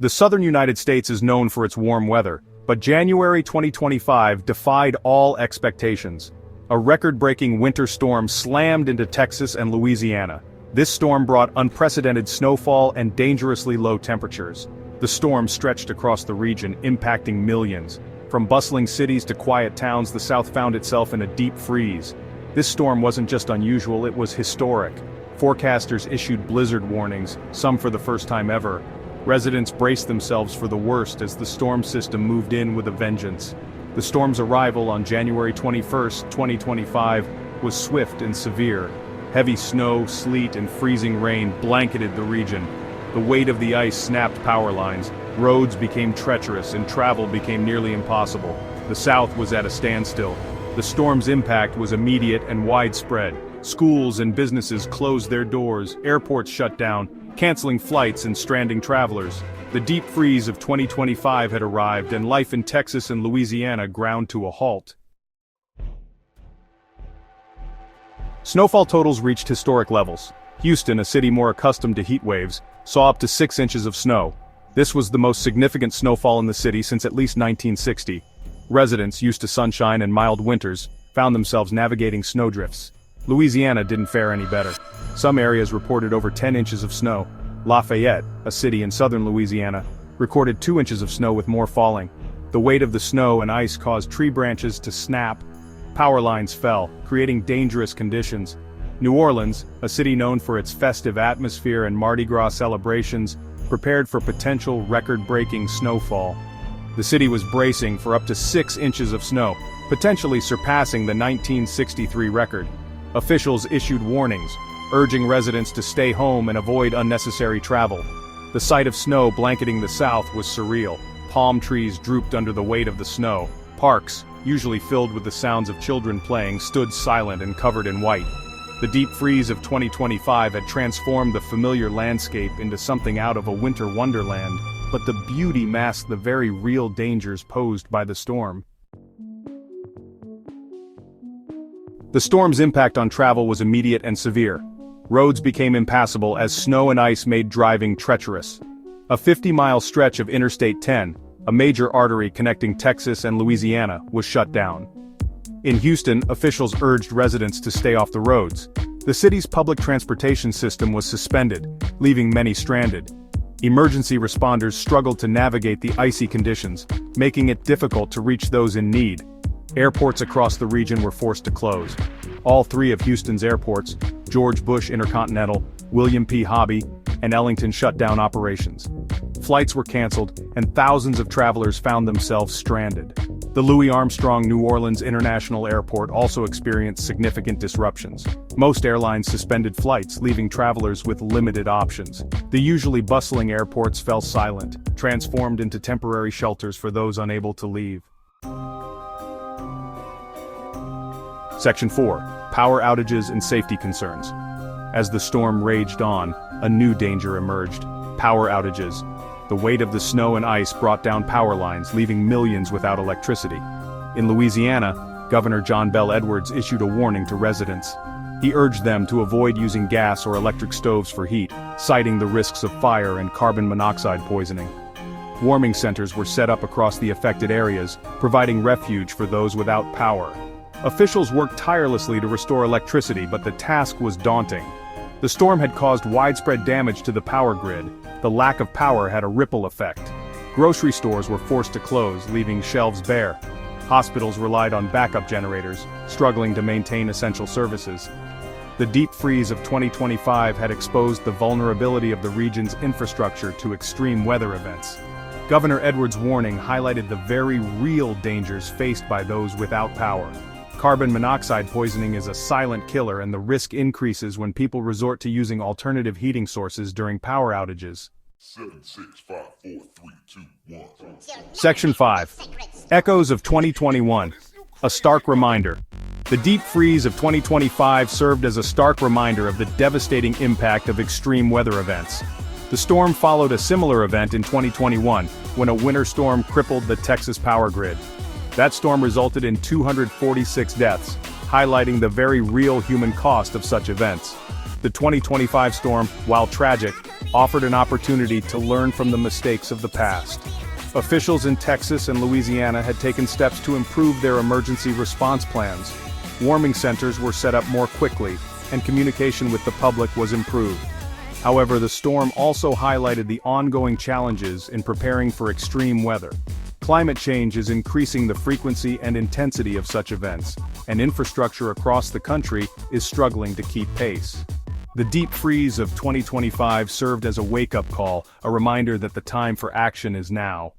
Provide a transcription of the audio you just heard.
The southern United States is known for its warm weather, but January 2025 defied all expectations. A record-breaking winter storm slammed into Texas and Louisiana. This storm brought unprecedented snowfall and dangerously low temperatures. The storm stretched across the region, impacting millions. From bustling cities to quiet towns, the South found itself in a deep freeze. This storm wasn't just unusual, it was historic. Forecasters issued blizzard warnings, some for the first time ever. Residents braced themselves for the worst as the storm system moved in with a vengeance. The storm's arrival on January 21, 2025, was swift and severe. Heavy snow, sleet, and freezing rain blanketed the region. The weight of the ice snapped power lines, roads became treacherous, and travel became nearly impossible. The South was at a standstill. The storm's impact was immediate and widespread. Schools and businesses closed their doors, airports shut down, canceling flights and stranding travelers. The deep freeze of 2025 had arrived, and life in Texas and Louisiana ground to a halt. Snowfall totals reached historic levels. Houston, a city more accustomed to heat waves, saw up to 6 inches of snow. This was the most significant snowfall in the city since at least 1960. Residents, used to sunshine and mild winters, found themselves navigating snowdrifts. Louisiana didn't fare any better. Some areas reported over 10 inches of snow. Lafayette, a city in southern Louisiana, recorded 2 inches of snow with more falling. The weight of the snow and ice caused tree branches to snap. Power lines fell, creating dangerous conditions. New Orleans, a city known for its festive atmosphere and Mardi Gras celebrations, prepared for potential record-breaking snowfall. The city was bracing for up to 6 inches of snow, potentially surpassing the 1963 record. Officials issued warnings, urging residents to stay home and avoid unnecessary travel. The sight of snow blanketing the South was surreal. Palm trees drooped under the weight of the snow. Parks, usually filled with the sounds of children playing, stood silent and covered in white. The deep freeze of 2025 had transformed the familiar landscape into something out of a winter wonderland, but the beauty masked the very real dangers posed by the storm. The storm's impact on travel was immediate and severe. Roads became impassable as snow and ice made driving treacherous. A 50-mile stretch of Interstate 10, a major artery connecting Texas and Louisiana, was shut down. In Houston, officials urged residents to stay off the roads. The city's public transportation system was suspended, leaving many stranded. Emergency responders struggled to navigate the icy conditions, making it difficult to reach those in need. Airports across the region were forced to close. All 3 of Houston's airports, George Bush Intercontinental, William P. Hobby, and Ellington, shut down operations. Flights were canceled, and thousands of travelers found themselves stranded. The Louis Armstrong New Orleans International Airport also experienced significant disruptions. Most airlines suspended flights, leaving travelers with limited options. The usually bustling airports fell silent, transformed into temporary shelters for those unable to leave. Section 4. Power outages and safety concerns. As the storm raged on, a new danger emerged: power outages. The weight of the snow and ice brought down power lines, leaving millions without electricity. In Louisiana, Governor John Bel Edwards issued a warning to residents. He urged them to avoid using gas or electric stoves for heat, citing the risks of fire and carbon monoxide poisoning. Warming centers were set up across the affected areas, providing refuge for those without power. Officials worked tirelessly to restore electricity, but the task was daunting. The storm had caused widespread damage to the power grid. The lack of power had a ripple effect. Grocery stores were forced to close, leaving shelves bare. Hospitals relied on backup generators, struggling to maintain essential services. The deep freeze of 2025 had exposed the vulnerability of the region's infrastructure to extreme weather events. Governor Edwards' warning highlighted the very real dangers faced by those without power. Carbon monoxide poisoning is a silent killer, and the risk increases when people resort to using alternative heating sources during power outages. 7, 6, 5, 4, 3, 2, 1. Section 5. Echoes of 2021. A stark reminder. The deep freeze of 2025 served as a stark reminder of the devastating impact of extreme weather events. The storm followed a similar event in 2021, when a winter storm crippled the Texas power grid. That storm resulted in 246 deaths, highlighting the very real human cost of such events. The 2025 storm, while tragic, offered an opportunity to learn from the mistakes of the past. Officials in Texas and Louisiana had taken steps to improve their emergency response plans. Warming centers were set up more quickly, and communication with the public was improved. However, the storm also highlighted the ongoing challenges in preparing for extreme weather. Climate change is increasing the frequency and intensity of such events, and infrastructure across the country is struggling to keep pace. The deep freeze of 2025 served as a wake-up call, a reminder that the time for action is now.